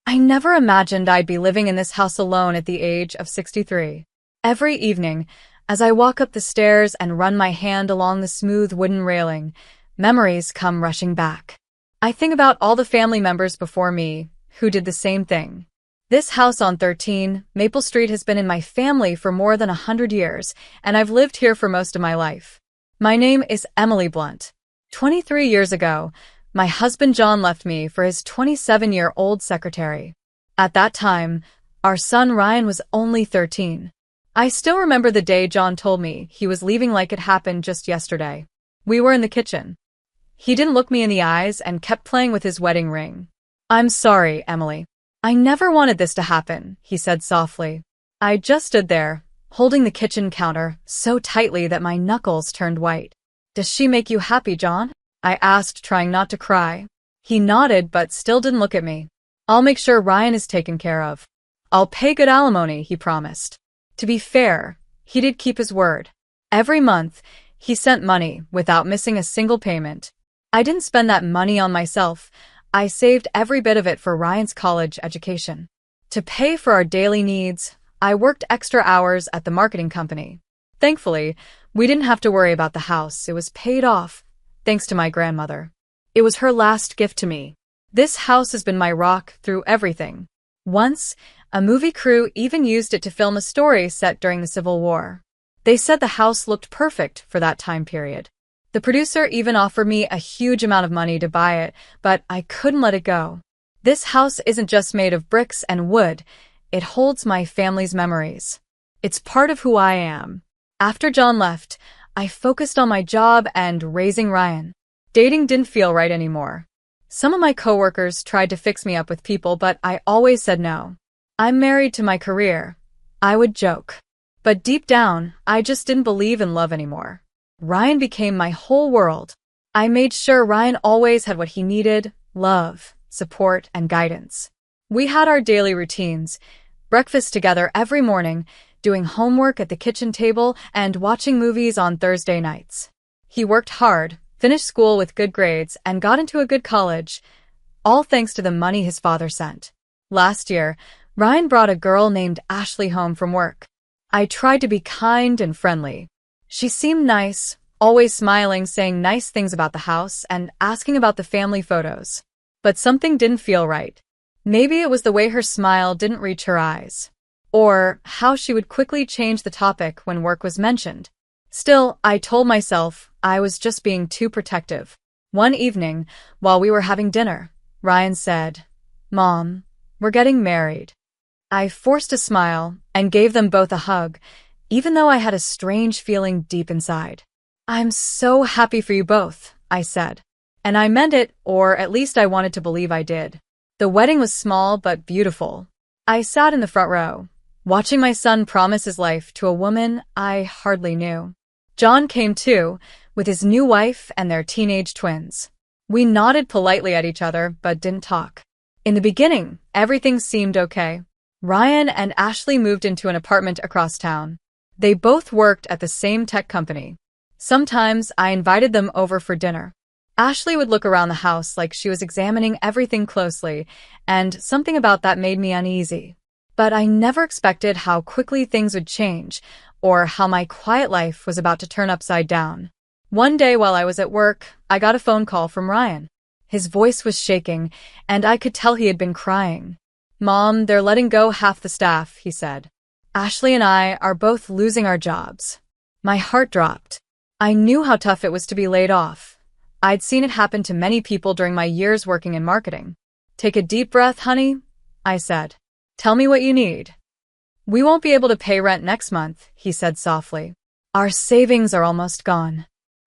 I never imagined I'd be living in this house alone at the age of 63. Every evening, as I walk up the stairs and run my hand along the smooth wooden railing, memories come rushing back. I think about all the family members before me who did the same thing. This house on 13 Maple Street has been in my family for more than 100 years, and I've lived here for most of my life. My name is Emily Blunt. 23 years ago, my husband John left me for his 27-year-old secretary. At that time, our son Ryan was only 13. I still remember the day John told me he was leaving like it happened just yesterday. We were in the kitchen. He didn't look me in the eyes and kept playing with his wedding ring. "I'm sorry, Emily. I never wanted this to happen," he said softly. I just stood there, holding the kitchen counter so tightly that my knuckles turned white. "Does she make you happy, John?" I asked, trying not to cry. He nodded but still didn't look at me. "I'll make sure Ryan is taken care of. I'll pay good alimony," he promised. To be fair, he did keep his word. Every month, he sent money without missing a single payment. I didn't spend that money on myself. I saved every bit of it for Ryan's college education. To pay for our daily needs, I worked extra hours at the marketing company. Thankfully, we didn't have to worry about the house. It was paid off, thanks to my grandmother. It was her last gift to me. This house has been my rock through everything. Once, a movie crew even used it to film a story set during the Civil War. They said the house looked perfect for that time period. The producer even offered me a huge amount of money to buy it, but I couldn't let it go. This house isn't just made of bricks and wood. It holds my family's memories. It's part of who I am. After John left, I focused on my job and raising Ryan. Dating didn't feel right anymore. Some of my coworkers tried to fix me up with people, but I always said no. "I'm married to my career," I would joke. But deep down, I just didn't believe in love anymore. Ryan became my whole world. I made sure Ryan always had what he needed: love, support, and guidance. We had our daily routines, breakfast together every morning, doing homework at the kitchen table, and watching movies on Thursday nights. He worked hard, finished school with good grades, and got into a good college, all thanks to the money his father sent. Last year, Ryan brought a girl named Ashley home from work. I tried to be kind and friendly. She seemed nice, always smiling, saying nice things about the house, and asking about the family photos. But something didn't feel right. Maybe it was the way her smile didn't reach her eyes, or how she would quickly change the topic when work was mentioned. Still, I told myself I was just being too protective. One evening, while we were having dinner, Ryan said, "Mom, we're getting married." I forced a smile and gave them both a hug, even though I had a strange feeling deep inside. "I'm so happy for you both," I said. And I meant it, or at least I wanted to believe I did. The wedding was small but beautiful. I sat in the front row, watching my son promise his life to a woman I hardly knew. John came too, with his new wife and their teenage twins. We nodded politely at each other but didn't talk. In the beginning, everything seemed okay. Ryan and Ashley moved into an apartment across town. They both worked at the same tech company. Sometimes I invited them over for dinner. Ashley would look around the house like she was examining everything closely, and something about that made me uneasy. But I never expected how quickly things would change, or how my quiet life was about to turn upside down. One day while I was at work, I got a phone call from Ryan. His voice was shaking, and I could tell he had been crying. "Mom, they're letting go half the staff," he said. "Ashley and I are both losing our jobs." My heart dropped. I knew how tough it was to be laid off. I'd seen it happen to many people during my years working in marketing. "Take a deep breath, honey," I said. "Tell me what you need." "We won't be able to pay rent next month," he said softly. "Our savings are almost gone."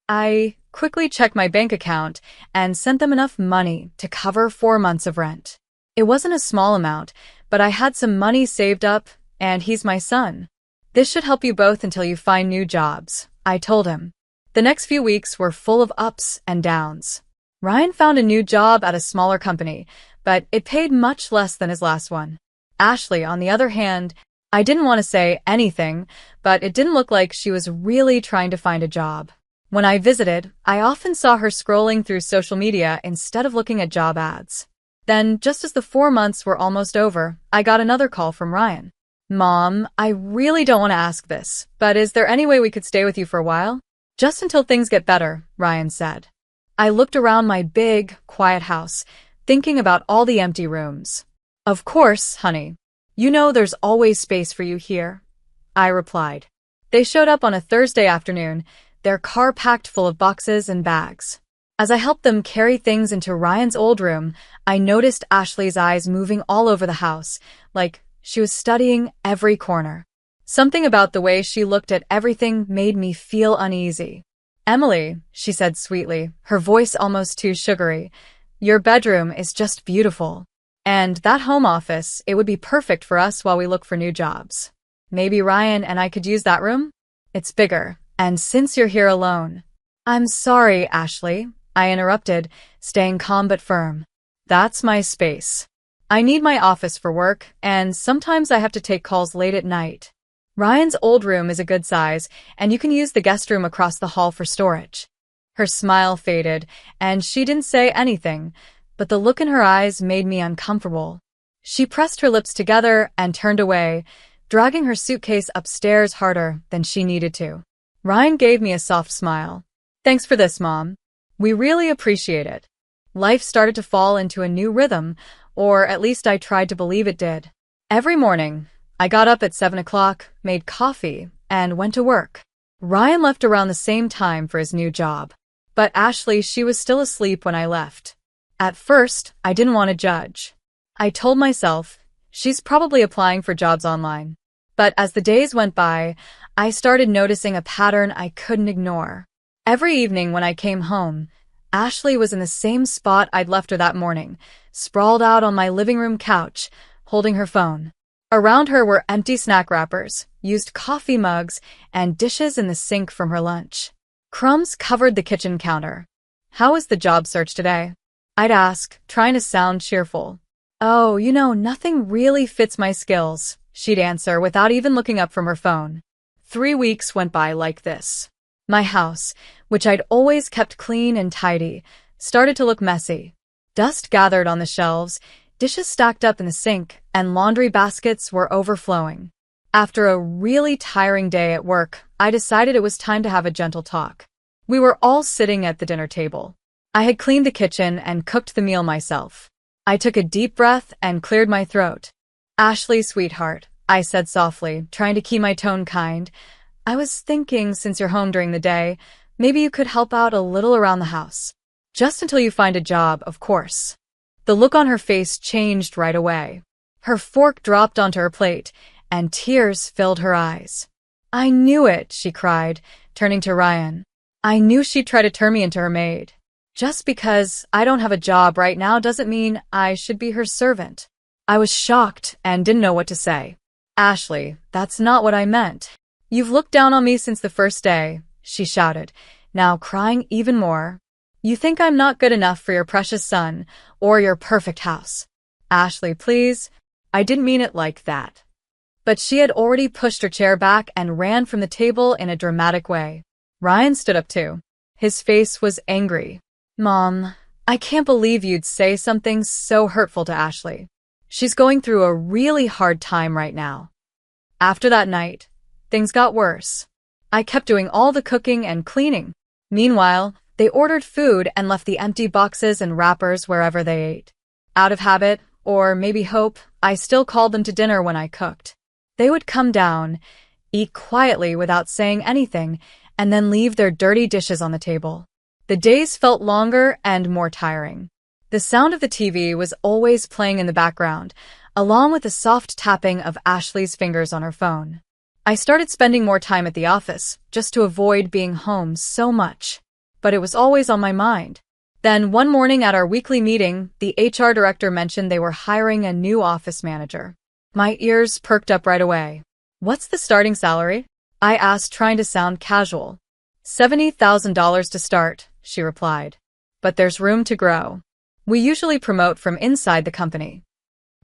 I quickly checked my bank account and sent them enough money to cover 4 months of rent. It wasn't a small amount, but I had some money saved up, and he's my son. "This should help you both until you find new jobs," I told him. The next few weeks were full of ups and downs. Ryan found a new job at a smaller company, but it paid much less than his last one. Ashley, on the other hand, I didn't want to say anything, but it didn't look like she was really trying to find a job. When I visited, I often saw her scrolling through social media instead of looking at job ads. Then, just as the 4 months were almost over, I got another call from Ryan. Mom, I really don't want to ask this, but is there any way we could stay with you for a while? Just until things get better, Ryan said. I looked around my big, quiet house, thinking about all the empty rooms. Of course, honey. You know there's always space for you here, I replied. They showed up on a Thursday afternoon, their car packed full of boxes and bags. As I helped them carry things into Ryan's old room, I noticed Ashley's eyes moving all over the house, like she was studying every corner. Something about the way she looked at everything made me feel uneasy. Emily, she said sweetly, her voice almost too sugary, your bedroom is just beautiful. And that home office, it would be perfect for us while we look for new jobs. Maybe Ryan and I could use that room? It's bigger, and since you're here alone. I'm sorry, Ashley, I interrupted, staying calm but firm. That's my space. I need my office for work, and sometimes I have to take calls late at night. Ryan's old room is a good size, and you can use the guest room across the hall for storage. Her smile faded, and she didn't say anything, but the look in her eyes made me uncomfortable. She pressed her lips together and turned away, dragging her suitcase upstairs harder than she needed to. Ryan gave me a soft smile. Thanks for this, Mom. We really appreciate it. Life started to fall into a new rhythm, or at least I tried to believe it did. Every morning, I got up at 7 o'clock, made coffee, and went to work. Ryan left around the same time for his new job. But Ashley, she was still asleep when I left. At first, I didn't want to judge. I told myself, she's probably applying for jobs online. But as the days went by, I started noticing a pattern I couldn't ignore. Every evening when I came home, Ashley was in the same spot I'd left her that morning, sprawled out on my living room couch, holding her phone. Around her were empty snack wrappers, used coffee mugs, and dishes in the sink from her lunch. Crumbs covered the kitchen counter. How was the job search today? I'd ask, trying to sound cheerful. Oh, nothing really fits my skills, she'd answer without even looking up from her phone. 3 weeks went by like this. My house, which I'd always kept clean and tidy, started to look messy. Dust gathered on the shelves, dishes stacked up in the sink, and laundry baskets were overflowing. After a really tiring day at work, I decided it was time to have a gentle talk. We were all sitting at the dinner table. I had cleaned the kitchen and cooked the meal myself. I took a deep breath and cleared my throat. Ashley, sweetheart, I said softly, trying to keep my tone kind. I was thinking, since you're home during the day, maybe you could help out a little around the house. Just until you find a job, of course. The look on her face changed right away. Her fork dropped onto her plate, and tears filled her eyes. I knew it, she cried, turning to Ryan. I knew she'd try to turn me into her maid. Just because I don't have a job right now doesn't mean I should be her servant. I was shocked and didn't know what to say. Ashley, that's not what I meant. You've looked down on me since the first day, she shouted, now crying even more. You think I'm not good enough for your precious son or your perfect house. Ashley, please. I didn't mean it like that. But she had already pushed her chair back and ran from the table in a dramatic way. Ryan stood up too. His face was angry. Mom, I can't believe you'd say something so hurtful to Ashley. She's going through a really hard time right now. After that night, things got worse. I kept doing all the cooking and cleaning. Meanwhile, they ordered food and left the empty boxes and wrappers wherever they ate. Out of habit, or maybe hope, I still called them to dinner when I cooked. They would come down, eat quietly without saying anything, and then leave their dirty dishes on the table. The days felt longer and more tiring. The sound of the TV was always playing in the background, along with the soft tapping of Ashley's fingers on her phone. I started spending more time at the office, just to avoid being home so much. But it was always on my mind. Then one morning at our weekly meeting, the HR director mentioned they were hiring a new office manager. My ears perked up right away. What's the starting salary? I asked, trying to sound casual. $70,000 to start, she replied. But there's room to grow. We usually promote from inside the company.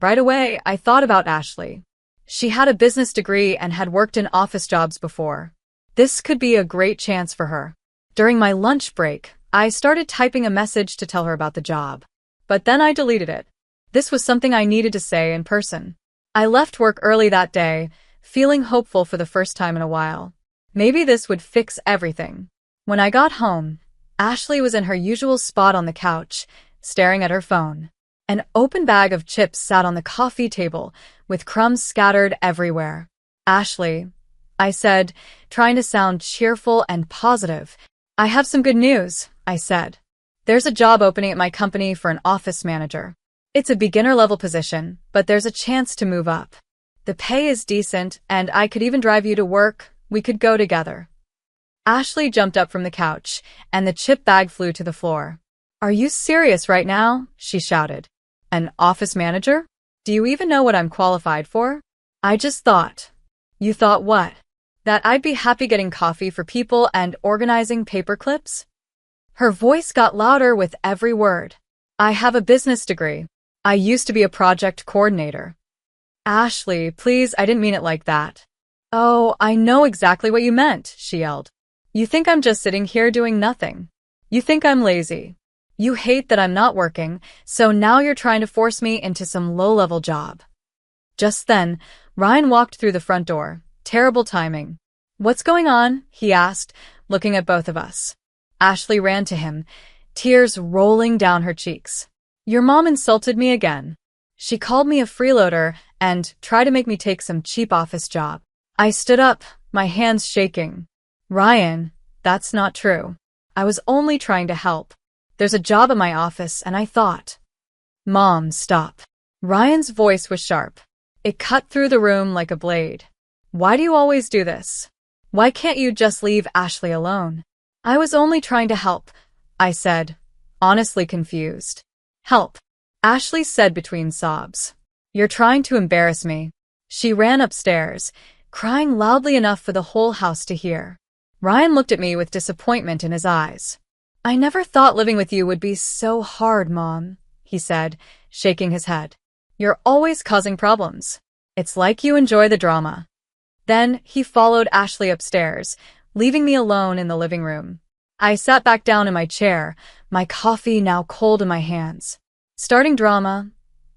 Right away, I thought about Ashley. She had a business degree and had worked in office jobs before. This could be a great chance for her. During my lunch break, I started typing a message to tell her about the job. But then I deleted it. This was something I needed to say in person. I left work early that day, feeling hopeful for the first time in a while. Maybe this would fix everything. When I got home, Ashley was in her usual spot on the couch, staring at her phone. An open bag of chips sat on the coffee table, with crumbs scattered everywhere. "Ashley," I said, trying to sound cheerful and positive. "I have some good news," I said. "There's a job opening at my company for an office manager. It's a beginner-level position, but there's a chance to move up. The pay is decent, and I could even drive you to work. We could go together." Ashley jumped up from the couch, and the chip bag flew to the floor. "Are you serious right now?" she shouted. "An office manager? Do you even know what I'm qualified for?" I just thought. "You thought what? That I'd be happy getting coffee for people and organizing paper clips?" Her voice got louder with every word. "I have a business degree. I used to be a project coordinator." "Ashley, please, I didn't mean it like that." "Oh, I know exactly what you meant," she yelled. "You think I'm just sitting here doing nothing. You think I'm lazy. You hate that I'm not working, so now you're trying to force me into some low-level job." Just then, Ryan walked through the front door. Terrible timing. "What's going on?" he asked, looking at both of us. Ashley ran to him, tears rolling down her cheeks. "Your mom insulted me again. She called me a freeloader and tried to make me take some cheap office job." I stood up, my hands shaking. "Ryan, that's not true. I was only trying to help. There's a job at my office, and I thought—" "Mom, stop." Ryan's voice was sharp. It cut through the room like a blade. "Why do you always do this? Why can't you just leave Ashley alone?" "I was only trying to help," I said, honestly confused. "Help," Ashley said between sobs. "You're trying to embarrass me." She ran upstairs, crying loudly enough for the whole house to hear. Ryan looked at me with disappointment in his eyes. "I never thought living with you would be so hard, Mom," he said, shaking his head. "You're always causing problems. It's like you enjoy the drama." Then he followed Ashley upstairs, leaving me alone in the living room. I sat back down in my chair, my coffee now cold in my hands. "Starting drama,"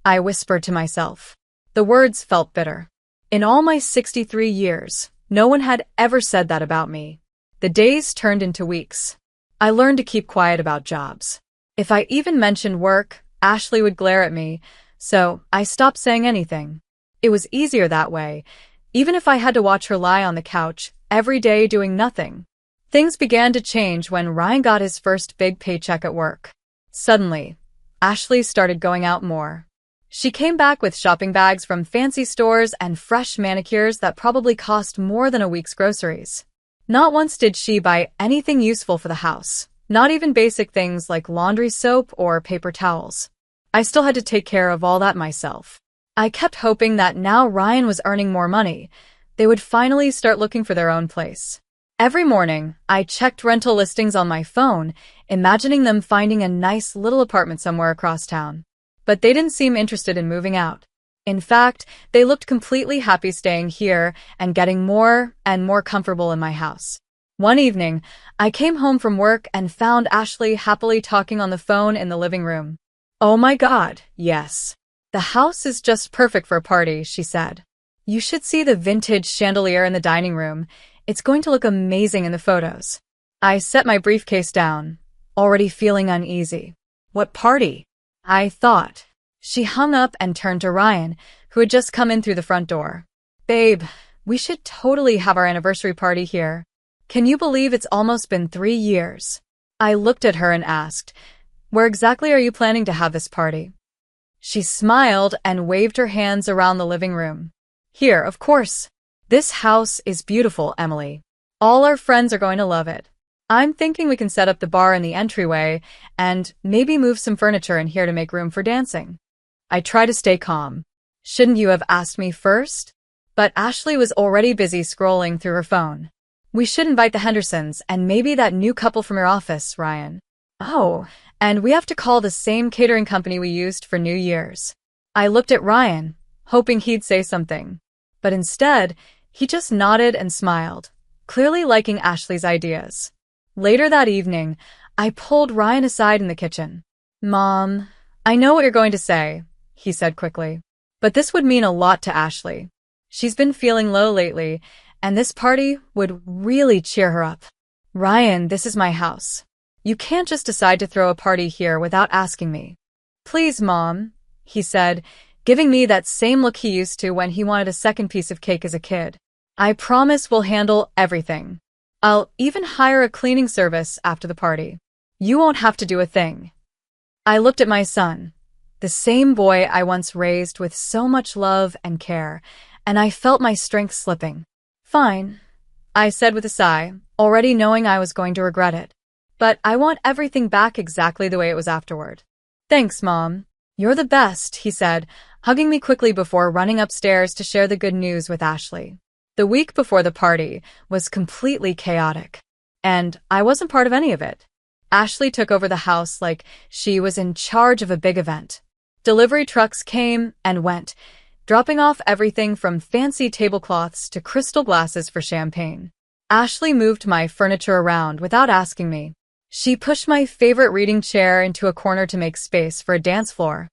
I whispered to myself. The words felt bitter. In all my 63 years, no one had ever said that about me. The days turned into weeks. I learned to keep quiet about jobs. If I even mentioned work, Ashley would glare at me, so I stopped saying anything. It was easier that way, even if I had to watch her lie on the couch every day doing nothing. Things began to change when Ryan got his first big paycheck at work. Suddenly, Ashley started going out more. She came back with shopping bags from fancy stores and fresh manicures that probably cost more than a week's groceries. Not once did she buy anything useful for the house, not even basic things like laundry soap or paper towels. I still had to take care of all that myself. I kept hoping that now Ryan was earning more money, they would finally start looking for their own place. Every morning, I checked rental listings on my phone, imagining them finding a nice little apartment somewhere across town. But they didn't seem interested in moving out. In fact, they looked completely happy staying here and getting more and more comfortable in my house. One evening, I came home from work and found Ashley happily talking on the phone in the living room. "Oh my God, yes. The house is just perfect for a party," she said. "You should see the vintage chandelier in the dining room. It's going to look amazing in the photos." I set my briefcase down, already feeling uneasy. "What party?" I thought. She hung up and turned to Ryan, who had just come in through the front door. "Babe, we should totally have our anniversary party here. Can you believe it's almost been 3 years?" I looked at her and asked, "Where exactly are you planning to have this party?" She smiled and waved her hands around the living room. "Here, of course. This house is beautiful, Emily. All our friends are going to love it. I'm thinking we can set up the bar in the entryway and maybe move some furniture in here to make room for dancing." I tried to stay calm. "Shouldn't you have asked me first?" But Ashley was already busy scrolling through her phone. "We should invite the Hendersons and maybe that new couple from your office, Ryan. Oh, and we have to call the same catering company we used for New Year's." I looked at Ryan, hoping he'd say something. But instead, he just nodded and smiled, clearly liking Ashley's ideas. Later that evening, I pulled Ryan aside in the kitchen. "Mom, I know what you're going to say, he said quickly. But this would mean a lot to Ashley. She's been feeling low lately, and this party would really cheer her up. Ryan, this is my house. You can't just decide to throw a party here without asking me. Please, Mom, he said, giving me that same look he used to when he wanted a second piece of cake as a kid. I promise we'll handle everything. I'll even hire a cleaning service after the party. You won't have to do a thing. I looked at my son, the same boy I once raised with so much love and care, and I felt my strength slipping. Fine, I said with a sigh, already knowing I was going to regret it. But I want everything back exactly the way it was afterward. Thanks, Mom. You're the best, he said, hugging me quickly before running upstairs to share the good news with Ashley. The week before the party was completely chaotic, and I wasn't part of any of it. Ashley took over the house like she was in charge of a big event. Delivery trucks came and went, dropping off everything from fancy tablecloths to crystal glasses for champagne. Ashley moved my furniture around without asking me. She pushed my favorite reading chair into a corner to make space for a dance floor.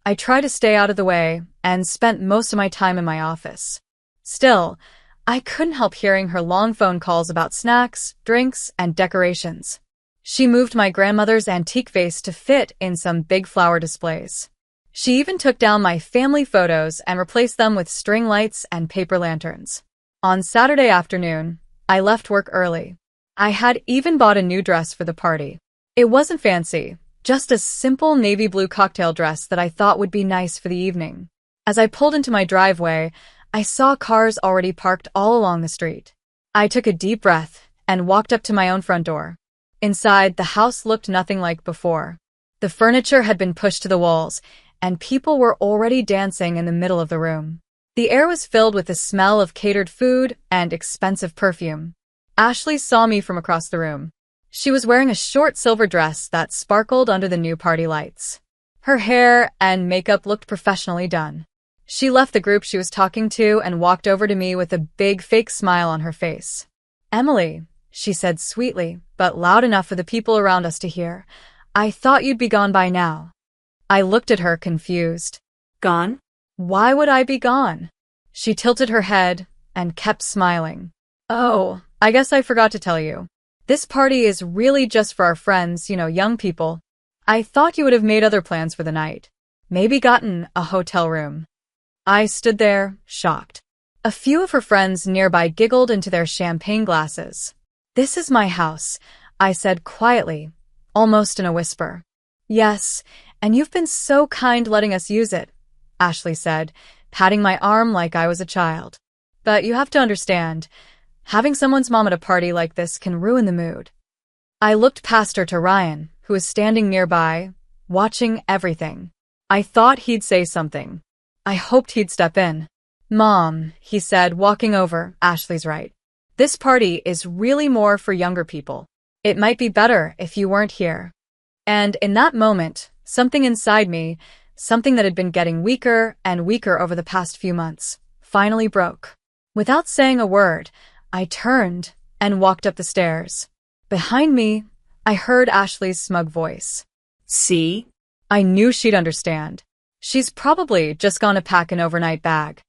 I tried to stay out of the way and spent most of my time in my office. Still, I couldn't help hearing her long phone calls about snacks, drinks, and decorations. She moved my grandmother's antique vase to fit in some big flower displays. She even took down my family photos and replaced them with string lights and paper lanterns. On Saturday afternoon, I left work early. I had even bought a new dress for the party. It wasn't fancy, just a simple navy blue cocktail dress that I thought would be nice for the evening. As I pulled into my driveway, I saw cars already parked all along the street. I took a deep breath and walked up to my own front door. Inside, the house looked nothing like before. The furniture had been pushed to the walls, and people were already dancing in the middle of the room. The air was filled with the smell of catered food and expensive perfume. Ashley saw me from across the room. She was wearing a short silver dress that sparkled under the new party lights. Her hair and makeup looked professionally done. She left the group she was talking to and walked over to me with a big fake smile on her face. Emily, she said sweetly, but loud enough for the people around us to hear, I thought you'd be gone by now. I looked at her confused. Gone? Why would I be gone? She tilted her head and kept smiling. Oh, I guess I forgot to tell you. This party is really just for our friends, young people. I thought you would have made other plans for the night. Maybe gotten a hotel room. I stood there, shocked. A few of her friends nearby giggled into their champagne glasses. This is my house, I said quietly, almost in a whisper. Yes, and you've been so kind letting us use it, Ashley said, patting my arm like I was a child. But you have to understand, having someone's mom at a party like this can ruin the mood. I looked past her to Ryan, who was standing nearby, watching everything. I thought he'd say something. I hoped he'd step in. Mom, he said, walking over. Ashley's right. This party is really more for younger people. It might be better if you weren't here. And in that moment, something inside me, something that had been getting weaker and weaker over the past few months, finally broke. Without saying a word, I turned and walked up the stairs. Behind me, I heard Ashley's smug voice. See? I knew she'd understand. She's probably just gonna pack an overnight bag.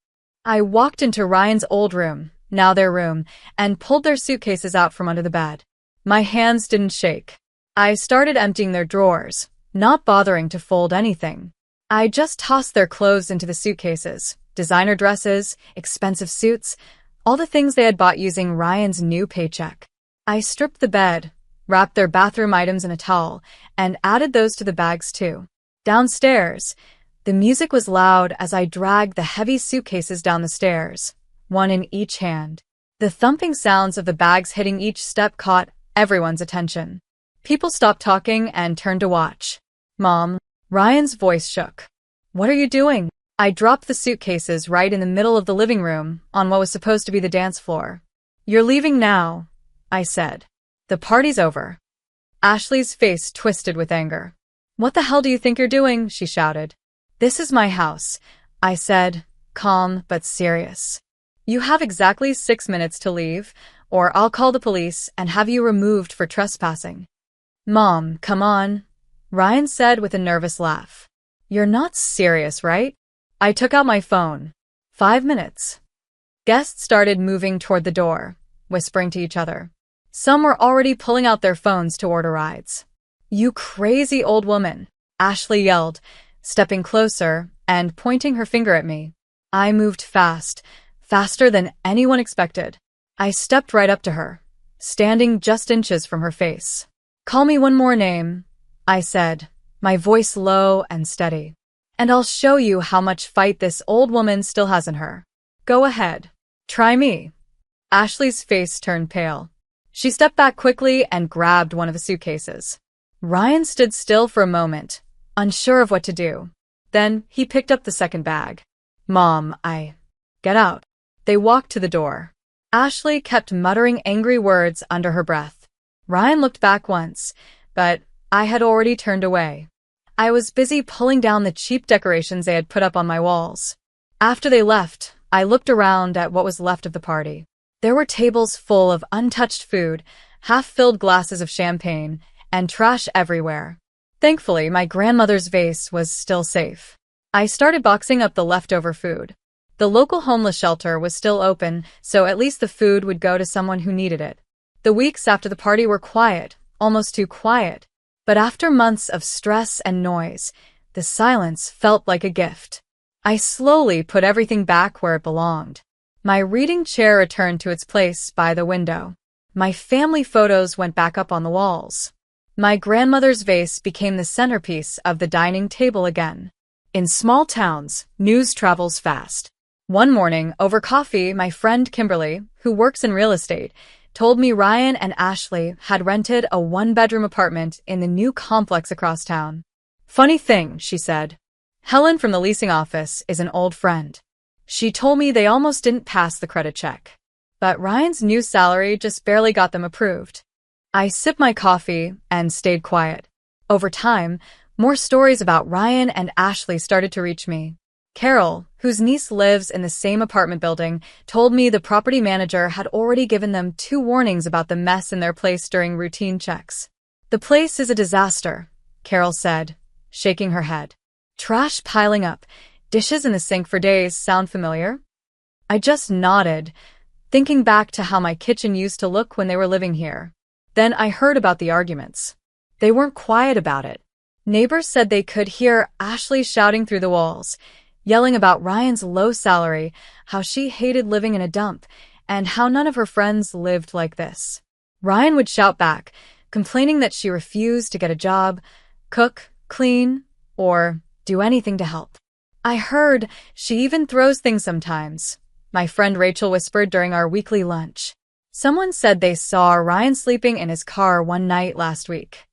I walked into Ryan's old room, now their room, and pulled their suitcases out from under the bed. My hands didn't shake. I started emptying their drawers, not bothering to fold anything. I just tossed their clothes into the suitcases, designer dresses, expensive suits, all the things they had bought using Ryan's new paycheck. I stripped the bed, wrapped their bathroom items in a towel, and added those to the bags too. Downstairs, the music was loud as I dragged the heavy suitcases down the stairs, one in each hand. The thumping sounds of the bags hitting each step caught everyone's attention. People stopped talking and turned to watch. Mom, Ryan's voice shook. What are you doing? I dropped the suitcases right in the middle of the living room on what was supposed to be the dance floor. You're leaving now, I said. The party's over. Ashley's face twisted with anger. What the hell do you think you're doing? She shouted. This is my house, I said, calm but serious. You have exactly 6 minutes to leave, or I'll call the police and have you removed for trespassing. Mom, come on, Ryan said with a nervous laugh. You're not serious, right? I took out my phone. 5 minutes. Guests started moving toward the door, whispering to each other. Some were already pulling out their phones to order rides. You crazy old woman, Ashley yelled, stepping closer and pointing her finger at me. I moved fast, faster than anyone expected. I stepped right up to her, standing just inches from her face. Call me one more name, I said, my voice low and steady. And I'll show you how much fight this old woman still has in her. Go ahead. Try me. Ashley's face turned pale. She stepped back quickly and grabbed one of the suitcases. Ryan stood still for a moment, unsure of what to do. Then he picked up the second bag. Mom, Get out. They walked to the door. Ashley kept muttering angry words under her breath. Ryan looked back once, but I had already turned away. I was busy pulling down the cheap decorations they had put up on my walls. After they left, I looked around at what was left of the party. There were tables full of untouched food, half-filled glasses of champagne, and trash everywhere. Thankfully, my grandmother's vase was still safe. I started boxing up the leftover food. The local homeless shelter was still open, so at least the food would go to someone who needed it. The weeks after the party were quiet, almost too quiet. But after months of stress and noise, the silence felt like a gift. I slowly put everything back where it belonged. My reading chair returned to its place by the window. My family photos went back up on the walls. My grandmother's vase became the centerpiece of the dining table again. In small towns, news travels fast. One morning, over coffee, my friend Kimberly, who works in real estate, told me Ryan and Ashley had rented a one-bedroom apartment in the new complex across town. Funny thing, she said. Helen from the leasing office is an old friend. She told me they almost didn't pass the credit check. But Ryan's new salary just barely got them approved. I sipped my coffee and stayed quiet. Over time, more stories about Ryan and Ashley started to reach me. Carol, whose niece lives in the same apartment building, told me the property manager had already given them 2 warnings about the mess in their place during routine checks. The place is a disaster, Carol said, shaking her head. Trash piling up, dishes in the sink for days. Sound familiar? I just nodded, thinking back to how my kitchen used to look when they were living here. Then I heard about the arguments. They weren't quiet about it. Neighbors said they could hear Ashley shouting through the walls, yelling about Ryan's low salary, how she hated living in a dump, and how none of her friends lived like this. Ryan would shout back, complaining that she refused to get a job, cook, clean, or do anything to help. I heard she even throws things sometimes, my friend Rachel whispered during our weekly lunch. Someone said they saw Ryan sleeping in his car one night last week.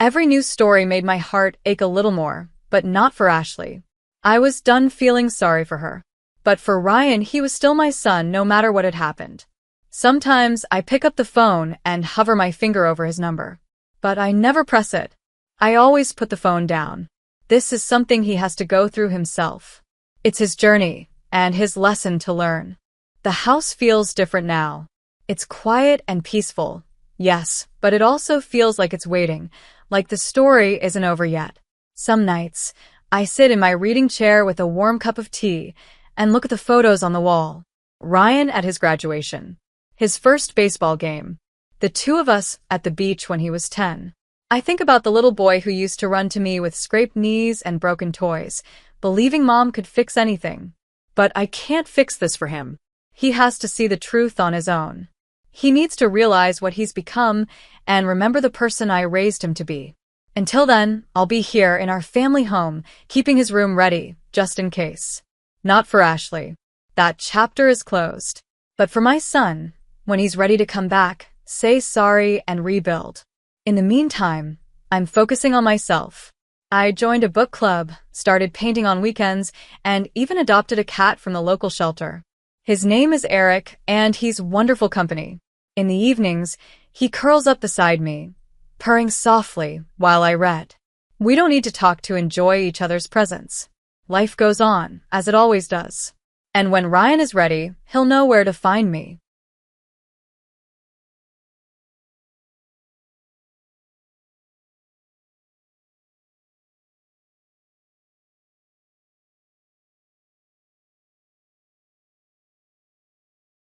Every news story made my heart ache a little more, but not for Ashley. I was done feeling sorry for her. But for Ryan, he was still my son no matter what had happened. Sometimes I pick up the phone and hover my finger over his number. But I never press it. I always put the phone down. This is something he has to go through himself. It's his journey and his lesson to learn. The house feels different now. It's quiet and peaceful, yes, but it also feels like it's waiting, like the story isn't over yet. Some nights, I sit in my reading chair with a warm cup of tea and look at the photos on the wall. Ryan at his graduation. His first baseball game. The 2 of us at the beach when he was 10. I think about the little boy who used to run to me with scraped knees and broken toys, believing Mom could fix anything. But I can't fix this for him. He has to see the truth on his own. He needs to realize what he's become and remember the person I raised him to be. Until then, I'll be here in our family home, keeping his room ready, just in case. Not for Ashley. That chapter is closed. But for my son, when he's ready to come back, say sorry and rebuild. In the meantime, I'm focusing on myself. I joined a book club, started painting on weekends, and even adopted a cat from the local shelter. His name is Eric, and he's wonderful company. In the evenings, he curls up beside me, purring softly while I read. We don't need to talk to enjoy each other's presence. Life goes on, as it always does. And when Ryan is ready, he'll know where to find me.